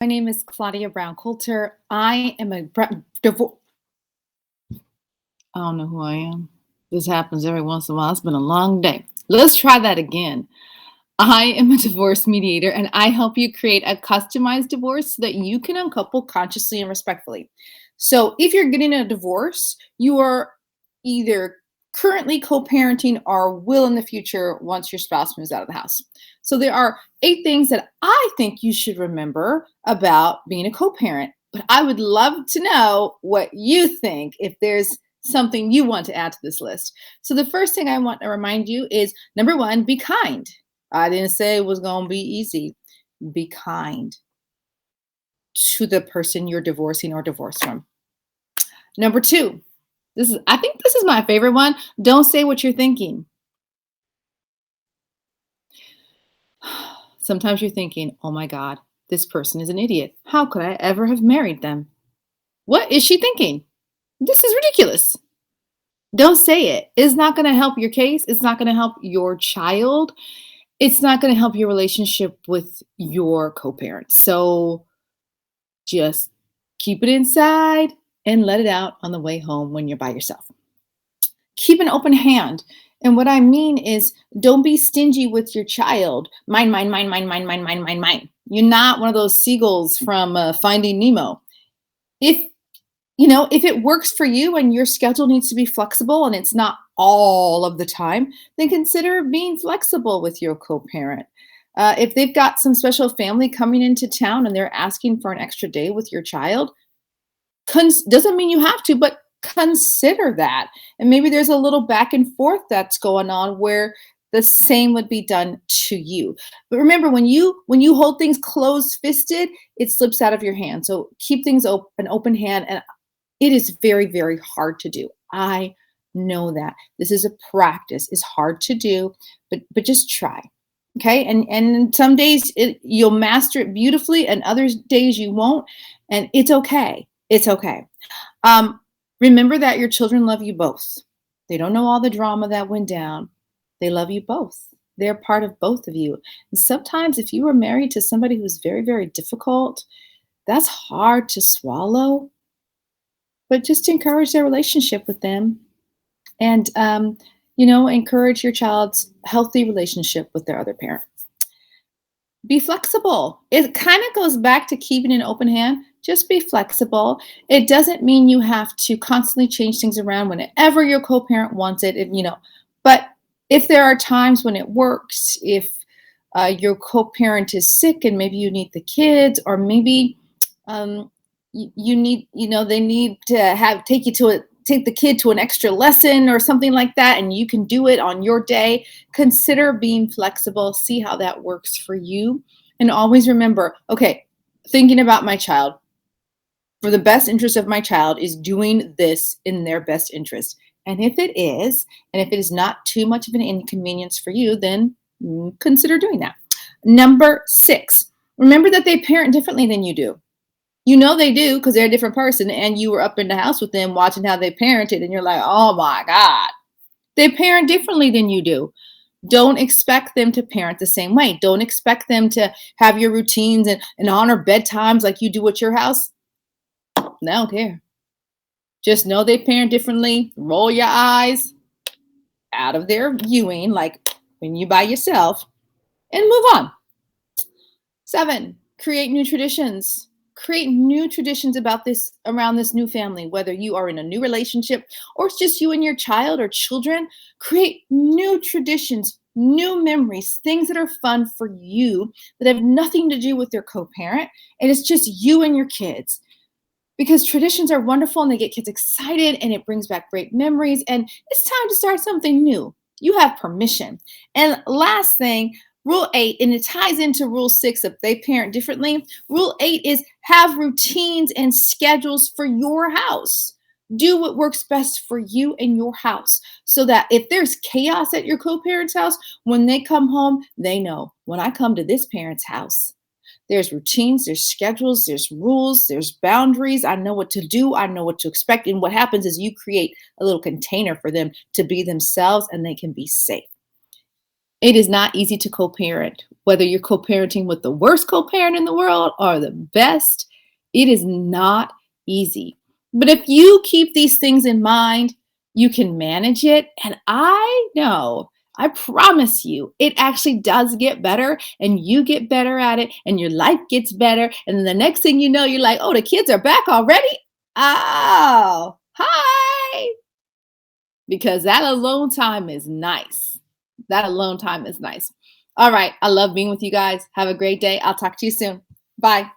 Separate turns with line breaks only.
My name is Claudia Brown Coulter. I am a divorce. I don't know who I am. This happens every once in a while. It's been a long day. Let's try that again. I am a divorce mediator and I help you create a customized divorce so that you can uncouple consciously and respectfully. So, if you're getting a divorce, you are either currently co parenting or will in the future once your spouse moves out of the house. So, there are 8 things that I think you should remember about being a co parent. But I would love to know what you think if there's something you want to add to this list. So, the first thing I want to remind you is number one, be kind. I didn't say it was going to be easy. Be kind to the person you're divorcing or divorced from. Number two, I think this is my favorite one. Don't say what you're thinking. Sometimes you're thinking, oh my God, this person is an idiot. How could I ever have married them? What is she thinking? This is ridiculous. Don't say it. It's not going to help your case. It's not going to help your child. It's not going to help your relationship with your co parent. So just keep it inside and let it out on the way home when you're by yourself. Keep an open hand. And what I mean is, don't be stingy with your child. Mine, mine, mine, mine, mine, mine, mine, mine, mine. You're not one of those seagulls from Finding Nemo. If if it works for you and your schedule needs to be flexible and it's not all of the time, then consider being flexible with your co-parent. If they've got some special family coming into town and they're asking for an extra day with your child, doesn't mean you have to, but consider that. And maybe there's a little back and forth that's going on where the same would be done to you. But remember, when you hold things closed fisted, it slips out of your hand. So keep things an open hand, and it is very, very hard to do. I know that. This is a practice. It's hard to do, but just try. Okay? And some days you'll master it beautifully and other days you won't, and it's okay. It's okay. Um Remember that your children love you both. They don't know all the drama that went down. They love you both. They're part of both of you. And sometimes if you were married to somebody who's very, very difficult, that's hard to swallow, but just encourage their relationship with them and encourage your child's healthy relationship with their other parent. Be flexible. It kind of goes back to keeping an open hand. Just be flexible. It doesn't mean you have to constantly change things around whenever your co-parent wants it, but if there are times when it works, if your co-parent is sick and maybe you need the kids, or maybe you need, they need to take the kid to an extra lesson or something like that, and you can do it on your day. Consider being flexible, see how that works for you. And always remember, okay, thinking about my child, for the best interest of my child, is doing this in their best interest. And if it is, and if it is not too much of an inconvenience for you, then consider doing that. Number 6, remember that they parent differently than you do. You know they do because they're a different person, and you were up in the house with them watching how they parented, and you're like, oh my God. They parent differently than you do. Don't expect them to parent the same way. Don't expect them to have your routines and honor bedtimes like you do at your house. I don't care. Just know they parent differently. Roll your eyes out of their viewing, like when you by yourself, and move on. 7, create new traditions. Create new traditions around this new family, whether you are in a new relationship or it's just you and your child or children. Create new traditions, new memories, things that are fun for you that have nothing to do with your co-parent, and it's just you and your kids. Because traditions are wonderful and they get kids excited and it brings back great memories, and it's time to start something new. You have permission. And last thing, Rule 8, and it ties into Rule 6 if they parent differently. Rule 8 is have routines and schedules for your house. Do what works best for you and your house, so that if there's chaos at your co-parent's house, when they come home, they know, when I come to this parent's house, there's routines, there's schedules, there's rules, there's boundaries. I know what to do. I know what to expect. And what happens is you create a little container for them to be themselves, and they can be safe. It is not easy to co-parent, whether you're co-parenting with the worst co-parent in the world or the best. It is not easy. But if you keep these things in mind, you can manage it. And I know, I promise you, it actually does get better and you get better at it and your life gets better. And then the next thing you know, you're like, oh, the kids are back already. Oh, hi. Because that alone time is nice. That alone time is nice. All right. I love being with you guys. Have a great day. I'll talk to you soon. Bye.